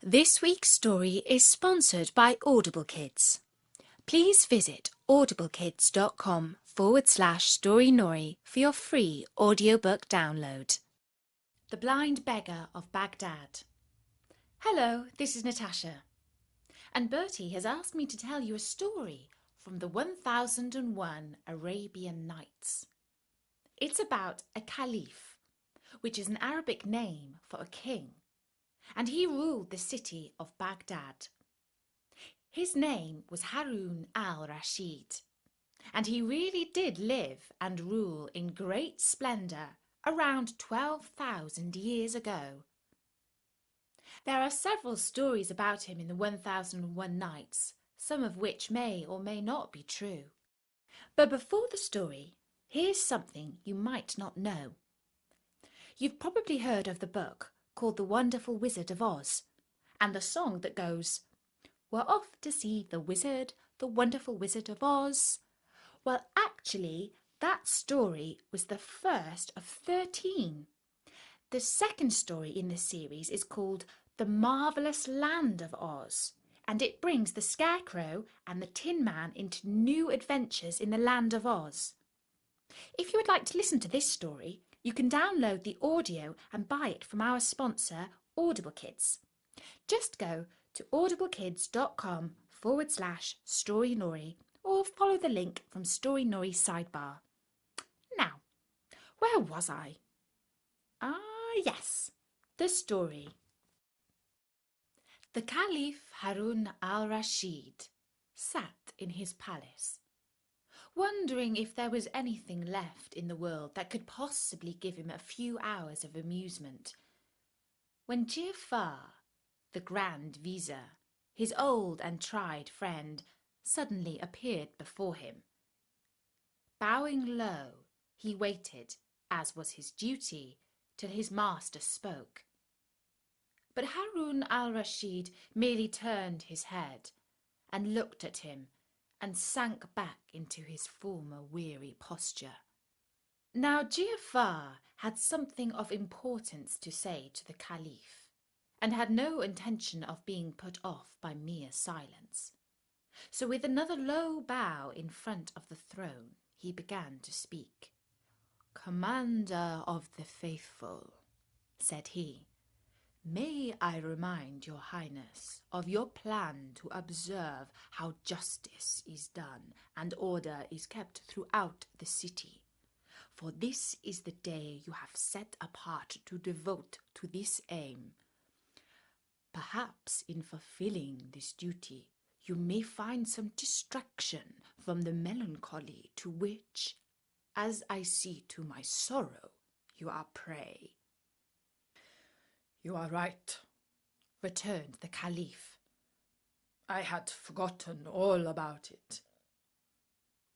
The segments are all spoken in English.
This week's story is sponsored by Audible Kids. Please visit audiblekids.com/storynori for your free audiobook download. The Blind Beggar of Baghdad. Hello, this is Natasha. And Bertie has asked me to tell you a story from the 1001 Arabian Nights. It's about a caliph, which is an Arabic name for a king, and he ruled the city of Baghdad. His name was Harun al-Rashid, and he really did live and rule in great splendour around 12,000 years ago. There are several stories about him in the 1001 Nights, some of which may or may not be true. But before the story, here's something you might not know. You've probably heard of the book called The Wonderful Wizard of Oz, and the song that goes, "We're off to see the wizard, the wonderful Wizard of Oz." Well, actually, that story was the first of 13. The second story in this series is called The Marvellous Land of Oz, and it brings the Scarecrow and the Tin Man into new adventures in the Land of Oz. If you would like to listen to this story, you can download the audio and buy it from our sponsor, Audible Kids. Just go to audiblekids.com/storynori or follow the link from Storynori's sidebar. Now, where was I? Yes, the story. The Caliph Harun al-Rashid sat in his palace, wondering if there was anything left in the world that could possibly give him a few hours of amusement, when Ja'far, the Grand Vizier, his old and tried friend, suddenly appeared before him. Bowing low, he waited, as was his duty, till his master spoke. But Harun al-Rashid merely turned his head and looked at him and sank back into his former weary posture. Now Ja'far had something of importance to say to the Caliph, and had no intention of being put off by mere silence. So with another low bow in front of the throne, he began to speak. "Commander of the faithful," said he, "may I remind your Highness of your plan to observe how justice is done and order is kept throughout the city. For this is the day you have set apart to devote to this aim. Perhaps in fulfilling this duty, you may find some distraction from the melancholy to which, as I see to my sorrow, you are prey." "You are right," returned the Caliph. "I had forgotten all about it.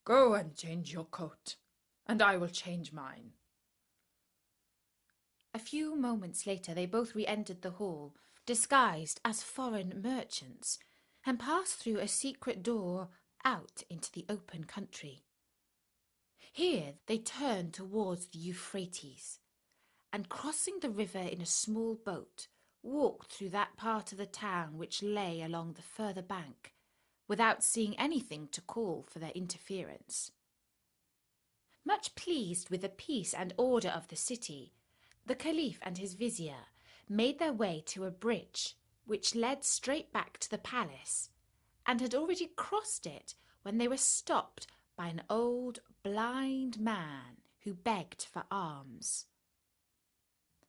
Go and change your coat, and I will change mine." A few moments later they both re-entered the hall, disguised as foreign merchants, and passed through a secret door out into the open country. Here they turned towards the Euphrates, and crossing the river in a small boat, walked through that part of the town which lay along the further bank, without seeing anything to call for their interference. Much pleased with the peace and order of the city, the Caliph and his vizier made their way to a bridge which led straight back to the palace, and had already crossed it when they were stopped by an old blind man who begged for alms.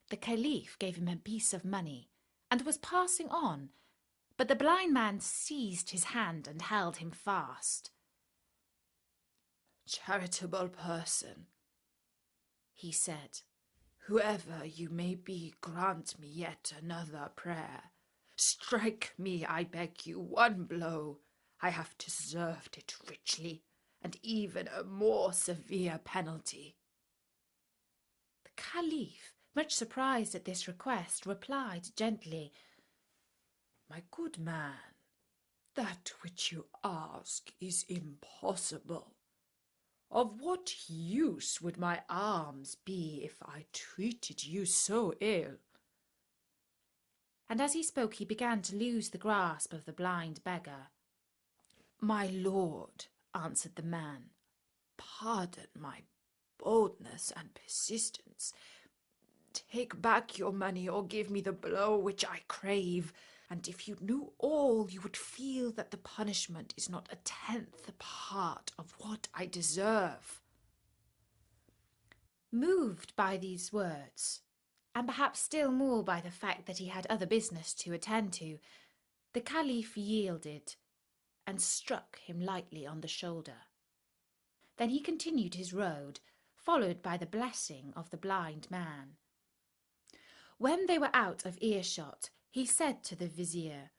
The Caliph gave him a piece of money and was passing on, but the blind man seized his hand and held him fast. "Charitable person," he said, "whoever you may be, grant me yet another prayer. Strike me, I beg you, one blow. I have deserved it richly, and even a more severe penalty." The Caliph, much surprised at this request, replied gently, "My good man, that which you ask is impossible. Of what use would my alms be if I treated you so ill?" and as he spoke he began to lose the grasp of the blind beggar. "My lord," answered the man, "pardon my boldness and persistence. Take back your money or give me the blow which I crave, and if you knew all, you would feel that the punishment is not a tenth part of what I deserve." Moved by these words, and perhaps still more by the fact that he had other business to attend to, the Caliph yielded and struck him lightly on the shoulder. Then he continued his road, followed by the blessing of the blind man. When they were out of earshot, he said to the vizier,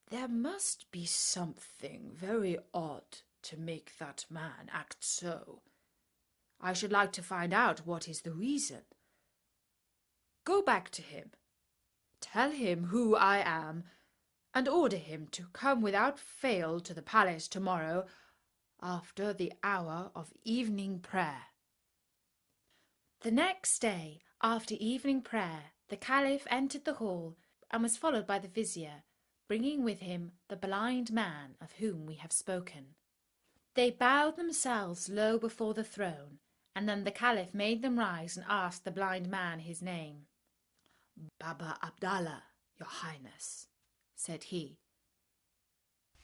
"There must be something very odd to make that man act so. I should like to find out what is the reason. Go back to him, tell him who I am, and order him to come without fail to the palace tomorrow after the hour of evening prayer." The next day, after evening prayer, the Caliph entered the hall and was followed by the vizier, bringing with him the blind man of whom we have spoken. They bowed themselves low before the throne, and then the Caliph made them rise and asked the blind man his name. "Baba Abdallah, your Highness," said he.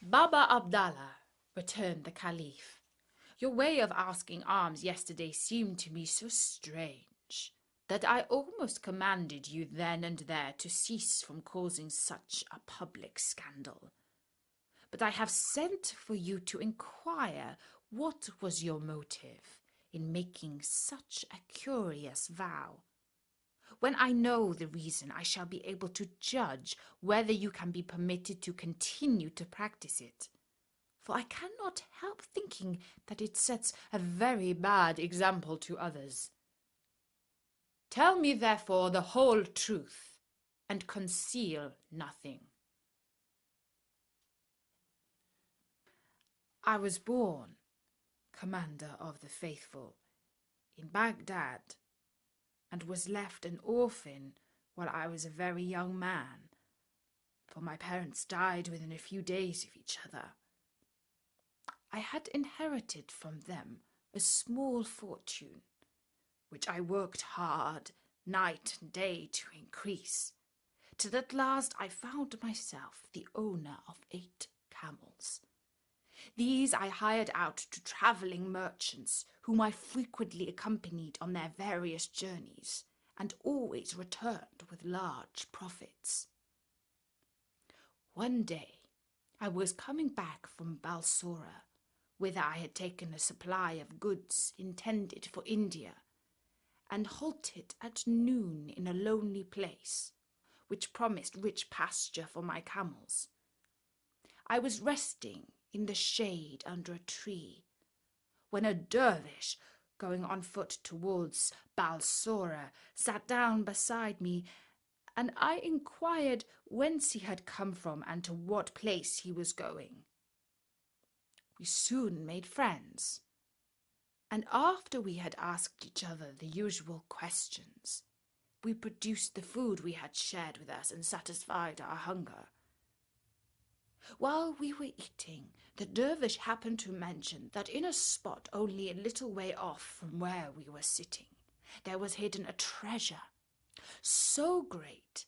"Baba Abdallah," returned the Caliph, "your way of asking alms yesterday seemed to me so strange that I almost commanded you then and there to cease from causing such a public scandal. But I have sent for you to inquire what was your motive in making such a curious vow. When I know the reason, I shall be able to judge whether you can be permitted to continue to practice it. For I cannot help thinking that it sets a very bad example to others. Tell me, therefore, the whole truth, and conceal nothing." "I was born, Commander of the Faithful, in Baghdad, and was left an orphan while I was a very young man, for my parents died within a few days of each other. I had inherited from them a small fortune, which I worked hard night and day to increase, till at last I found myself the owner of 8 camels. These I hired out to travelling merchants, whom I frequently accompanied on their various journeys, and always returned with large profits. One day I was coming back from Balsora, whither I had taken a supply of goods intended for India, and halted at noon in a lonely place, which promised rich pasture for my camels. I was resting in the shade under a tree, when a dervish, going on foot towards Balsora, sat down beside me, and I inquired whence he had come from and to what place he was going. We soon made friends, and after we had asked each other the usual questions, we produced the food we had shared with us and satisfied our hunger. While we were eating, the dervish happened to mention that in a spot only a little way off from where we were sitting, there was hidden a treasure so great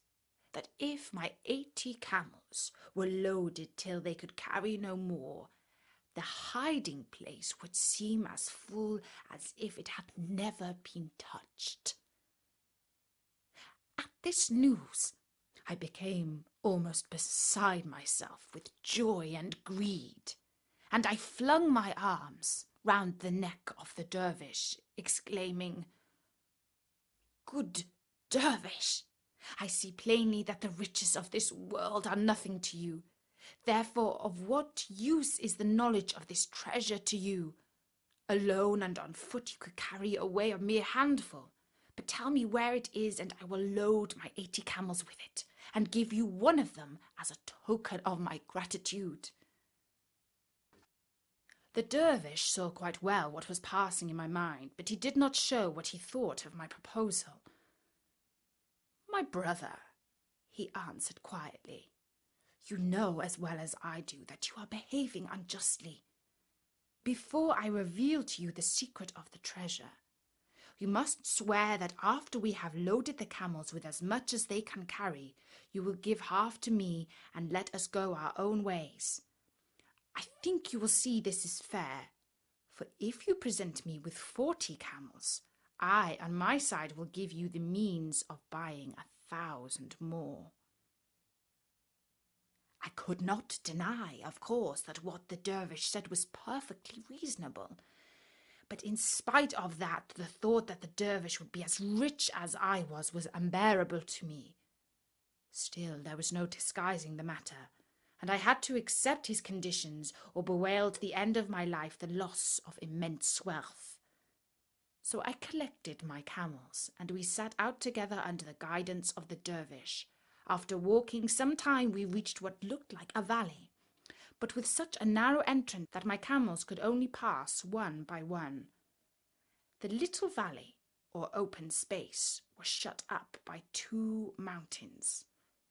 that if my 80 camels were loaded till they could carry no more, the hiding place would seem as full as if it had never been touched. At this news, I became almost beside myself with joy and greed, and I flung my arms round the neck of the dervish, exclaiming, "Good dervish, I see plainly that the riches of this world are nothing to you. Therefore, of what use is the knowledge of this treasure to you? Alone and on foot you could carry away a mere handful. But tell me where it is, and I will load my 80 camels with it, and give you one of them as a token of my gratitude." The dervish saw quite well what was passing in my mind, but he did not show what he thought of my proposal. "My brother," he answered quietly. You know as well as I do that you are behaving unjustly. Before I reveal to you the secret of the treasure, you must swear that after we have loaded the camels with as much as they can carry, you will give half to me and let us go our own ways. I think you will see this is fair, for if you present me with 40 camels, I on my side will give you the means of buying 1,000 more. I could not deny, of course, that what the dervish said was perfectly reasonable. But in spite of that, the thought that the dervish would be as rich as I was unbearable to me. Still, there was no disguising the matter, and I had to accept his conditions or bewail to the end of my life the loss of immense wealth. So I collected my camels, and we set out together under the guidance of the dervish. After walking some time, we reached what looked like a valley, but with such a narrow entrance that my camels could only pass one by one. The little valley, or open space, was shut up by 2 mountains,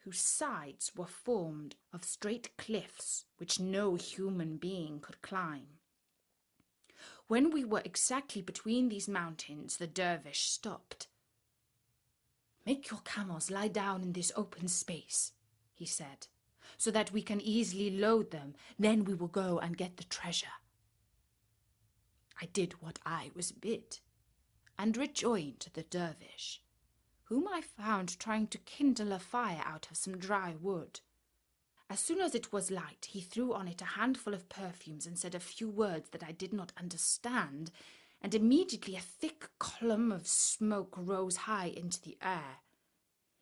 whose sides were formed of straight cliffs which no human being could climb. When we were exactly between these mountains, the dervish stopped. "Make your camels lie down in this open space," he said, "so that we can easily load them. Then we will go and get the treasure." I did what I was bid, and rejoined the dervish, whom I found trying to kindle a fire out of some dry wood. As soon as it was light, he threw on it a handful of perfumes and said a few words that I did not understand, and immediately a thick column of smoke rose high into the air.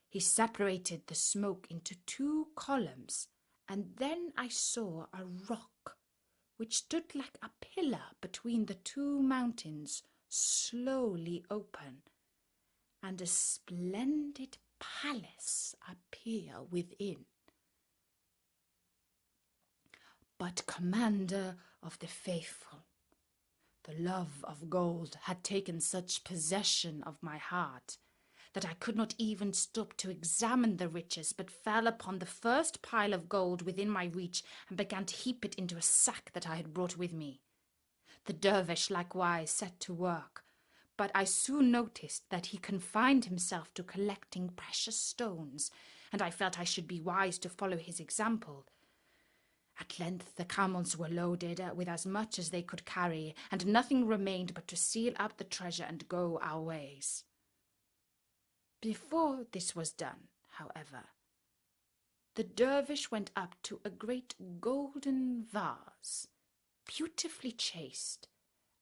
He separated the smoke into 2 columns, and then I saw a rock, which stood like a pillar between the 2 mountains, slowly open, and a splendid palace appear within. But, Commander of the Faithful, the love of gold had taken such possession of my heart that I could not even stop to examine the riches, but fell upon the first pile of gold within my reach and began to heap it into a sack that I had brought with me. The dervish likewise set to work, but I soon noticed that he confined himself to collecting precious stones, and I felt I should be wise to follow his example. At length the camels were loaded with as much as they could carry, and nothing remained but to seal up the treasure and go our ways. Before this was done, however, the dervish went up to a great golden vase, beautifully chased,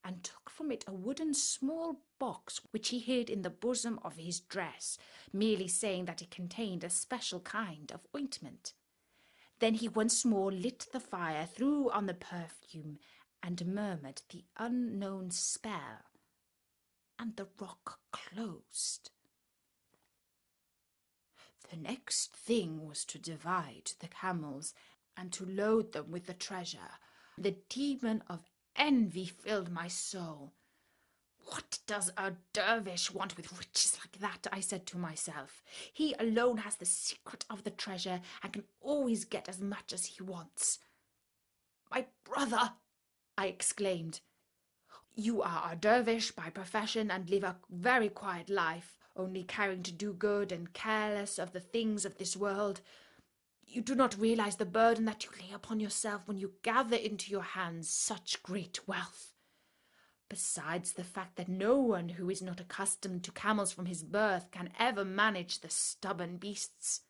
and took from it a wooden small box which he hid in the bosom of his dress, merely saying that it contained a special kind of ointment. Then he once more lit the fire, threw on the perfume, and murmured the unknown spell, and the rock closed. The next thing was to divide the camels and to load them with the treasure. The demon of envy filled my soul. "What does a dervish want with riches like that?" I said to myself. "He alone has the secret of the treasure and can always get as much as he wants." "My brother," I exclaimed, "you are a dervish by profession and live a very quiet life, only caring to do good and careless of the things of this world. You do not realize the burden that you lay upon yourself when you gather into your hands such great wealth. Besides the fact that no one who is not accustomed to camels from his birth can ever manage the stubborn beasts.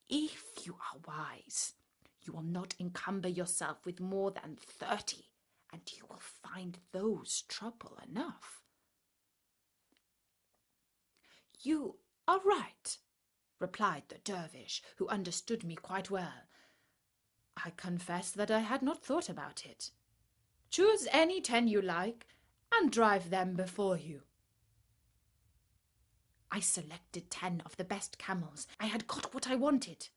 If you are wise, you will not encumber yourself with more than 30, and you will find those trouble enough." "You are right," replied the dervish, who understood me quite well. "I confess that I had not thought about it. Choose any 10 you like, and drive them before you." I selected 10 of the best camels. I had got what I wanted.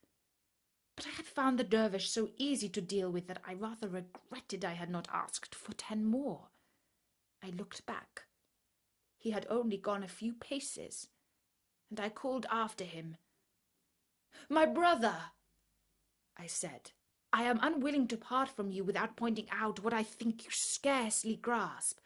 But I had found the dervish so easy to deal with that I rather regretted I had not asked for 10 more. I looked back. He had only gone a few paces, and I called after him, My brother, I said, I am unwilling to part from you without pointing out what I think you scarcely grasp.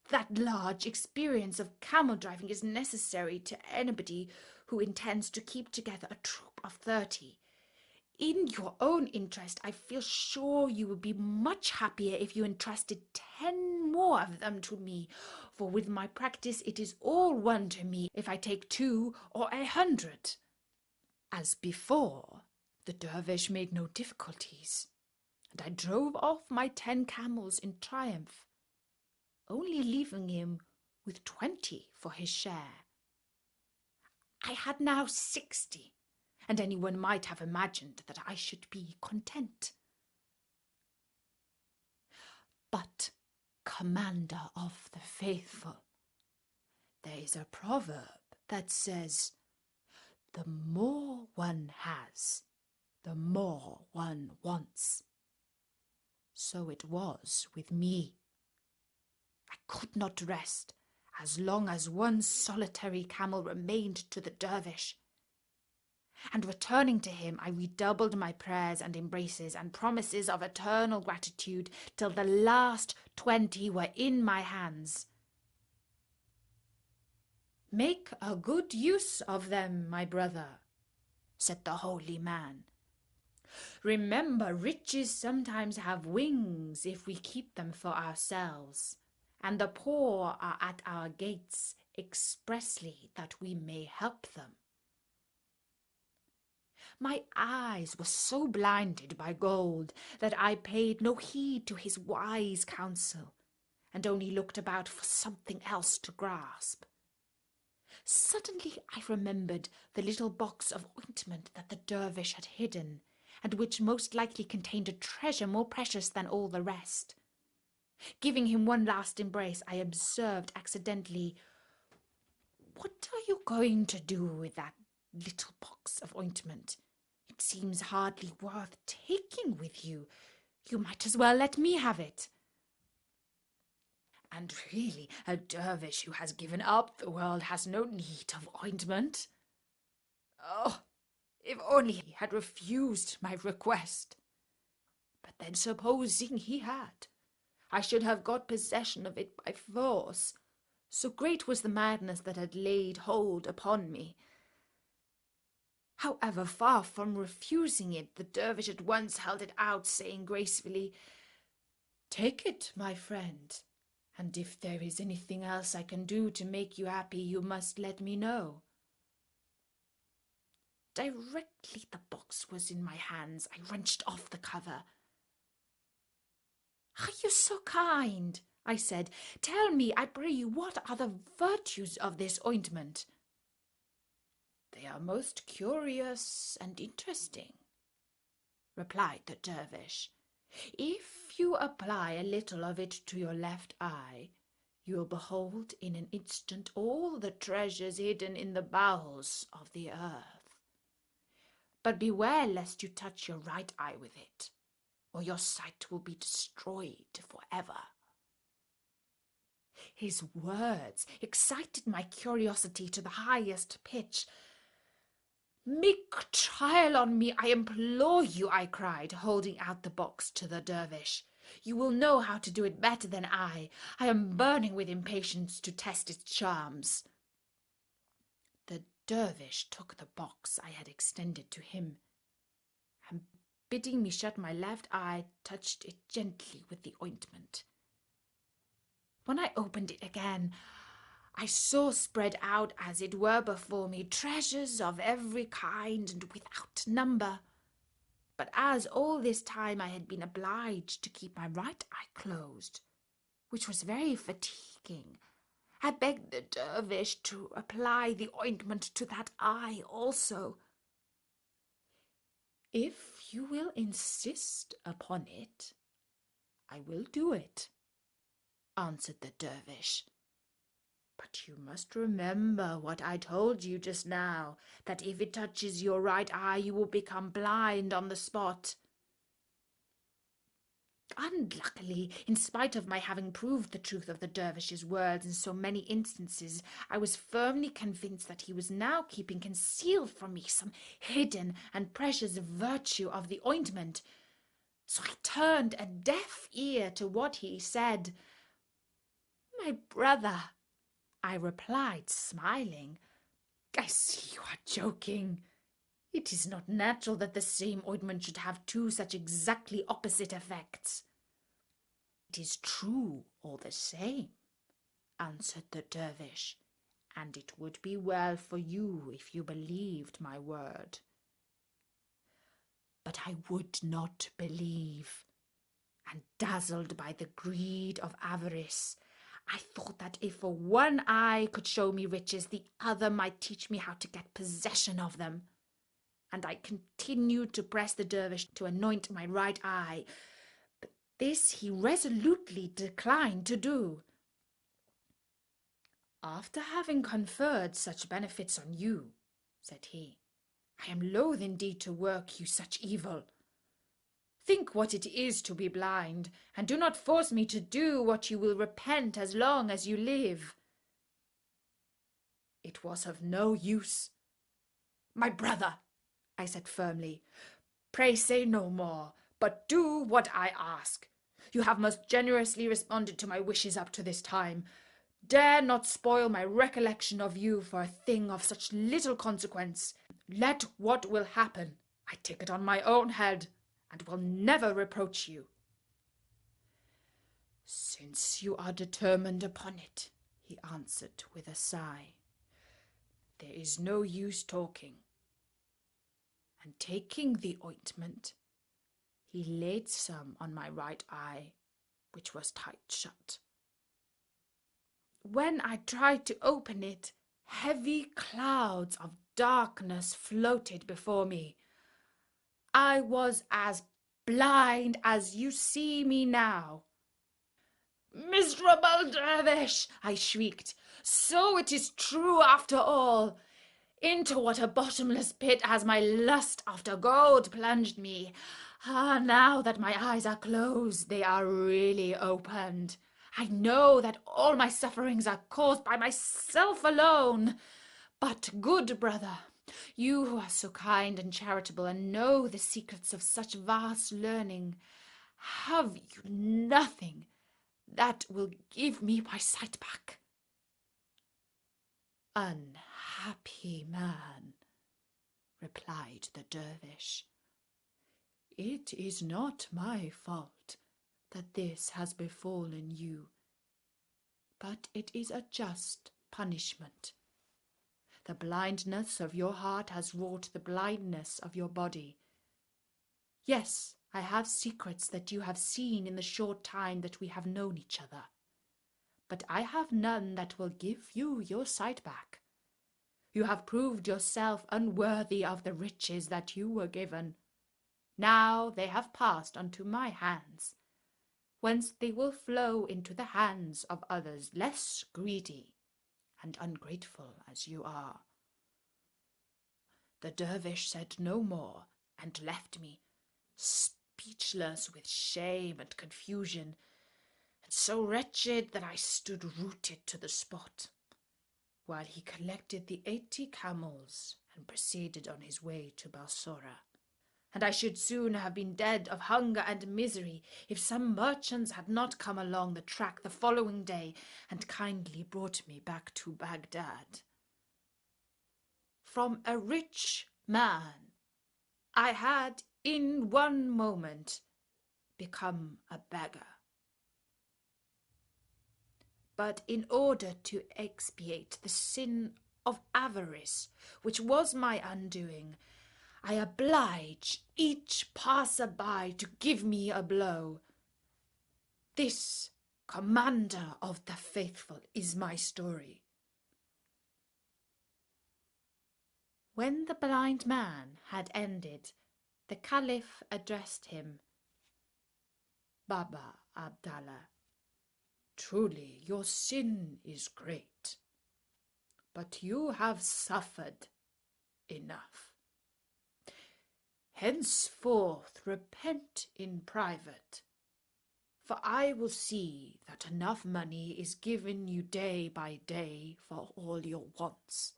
That large experience of camel driving is necessary to anybody who intends to keep together a troop of 30. In your own interest, I feel sure you would be much happier if you entrusted 10 more of them to me, for with my practice it is all one to me if I take 2 or 100. As before, the dervish made no difficulties, and I drove off my 10 camels in triumph, only leaving him with 20 for his share. I had now 60, and anyone might have imagined that I should be content. But, Commander of the Faithful, there is a proverb that says, the more one has, the more one wants. So it was with me. I could not rest as long as one solitary camel remained to the dervish. And returning to him, I redoubled my prayers and embraces and promises of eternal gratitude till the last 20 were in my hands. Make a good use of them, my brother, said the holy man. Remember, riches sometimes have wings if we keep them for ourselves, and the poor are at our gates expressly that we may help them. My eyes were so blinded by gold that I paid no heed to his wise counsel, and only looked about for something else to grasp. Suddenly I remembered the little box of ointment that the dervish had hidden, and which most likely contained a treasure more precious than all the rest. Giving him one last embrace, I observed accidentally, "What are you going to do with that little box of ointment? It seems hardly worth taking with you. You might as well let me have it." And really, a dervish who has given up the world has no need of ointment. Oh, if only he had refused my request. But then supposing he had, I should have got possession of it by force. So great was the madness that had laid hold upon me. However, far from refusing it, the dervish at once held it out, saying gracefully, "Take it, my friend, and if there is anything else I can do to make you happy, you must let me know." Directly the box was in my hands, I wrenched off the cover. "Are you so kind?" I said. "Tell me, I pray you, what are the virtues of this ointment?" "They are most curious and interesting," replied the dervish. "If you apply a little of it to your left eye, you will behold in an instant all the treasures hidden in the bowels of the earth. But beware lest you touch your right eye with it, or your sight will be destroyed forever." His words excited my curiosity to the highest pitch. "Make trial on me, I implore you," I cried, holding out the box to the dervish. "You will know how to do it better than I. I am burning with impatience to test its charms." The dervish took the box I had extended to him, and bidding me shut my left eye, touched it gently with the ointment. When I opened it again, I saw spread out, as it were before me, treasures of every kind and without number. But as all this time I had been obliged to keep my right eye closed, which was very fatiguing, I begged the dervish to apply the ointment to that eye also. "If you will insist upon it, I will do it," answered the dervish. "But you must remember what I told you just now, that if it touches your right eye, you will become blind on the spot." Unluckily, in spite of my having proved the truth of the dervish's words in so many instances, I was firmly convinced that he was now keeping concealed from me some hidden and precious virtue of the ointment. So I turned a deaf ear to what he said. "My brother," I replied, smiling, "I see you are joking. It is not natural that the same ointment should have two such exactly opposite effects." "It is true all the same," answered the dervish, "and it would be well for you if you believed my word." But I would not believe, and dazzled by the greed of avarice, I thought that if one eye could show me riches, the other might teach me how to get possession of them. And I continued to press the dervish to anoint my right eye, but this he resolutely declined to do. "After having conferred such benefits on you," said he, "I am loath indeed to work you such evil. Think what it is to be blind, and do not force me to do what you will repent as long as you live." It was of no use. "My brother," I said firmly, "pray say no more, but do what I ask. You have most generously responded to my wishes up to this time. Dare not spoil my recollection of you for a thing of such little consequence. Let what will happen, I take it on my own head, and will never reproach you." "Since you are determined upon it," he answered with a sigh, "there is no use talking." And taking the ointment, he laid some on my right eye, which was tight shut. When I tried to open it, heavy clouds of darkness floated before me. I was as blind as you see me now. "Miserable dervish!" I shrieked. "So it is true after all! Into what a bottomless pit has my lust after gold plunged me! Ah, now that my eyes are closed, they are really opened. I know that all my sufferings are caused by myself alone. But, good brother, you who are so kind and charitable and know the secrets of such vast learning, have you nothing that will give me my sight back?" "Unhappy man," replied the dervish, "it is not my fault that this has befallen you, but it is a just punishment. The blindness of your heart has wrought the blindness of your body. Yes, I have secrets that you have seen in the short time that we have known each other, but I have none that will give you your sight back. You have proved yourself unworthy of the riches that you were given. Now they have passed unto my hands, whence they will flow into the hands of others less greedy and ungrateful as you are." The dervish said no more, and left me, speechless with shame and confusion, and so wretched that I stood rooted to the spot, while he collected the 80 camels and proceeded on his way to Balsora. And I should soon have been dead of hunger and misery if some merchants had not come along the track the following day and kindly brought me back to Baghdad. From a rich man, I had in one moment become a beggar. But in order to expiate the sin of avarice, which was my undoing, I oblige each passer-by to give me a blow. This, commander of the faithful, is my story. When the blind man had ended, the Caliph addressed him, "Baba Abdallah, truly your sin is great, but you have suffered enough. Henceforth repent in private, For I will see that enough money is given you day by day for all your wants."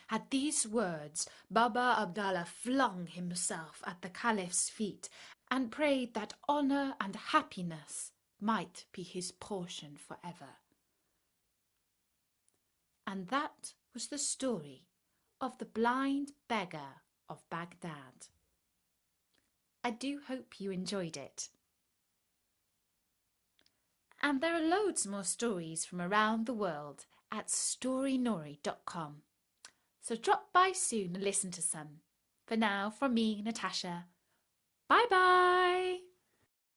At these words, Baba Abdallah flung himself at the Caliph's feet and prayed that honour and happiness might be his portion forever. And that was the story of the blind beggar of Baghdad. I do hope you enjoyed it. And there are loads more stories from around the world at storynori.com. So drop by soon and listen to some. For now, from me, Natasha, bye-bye!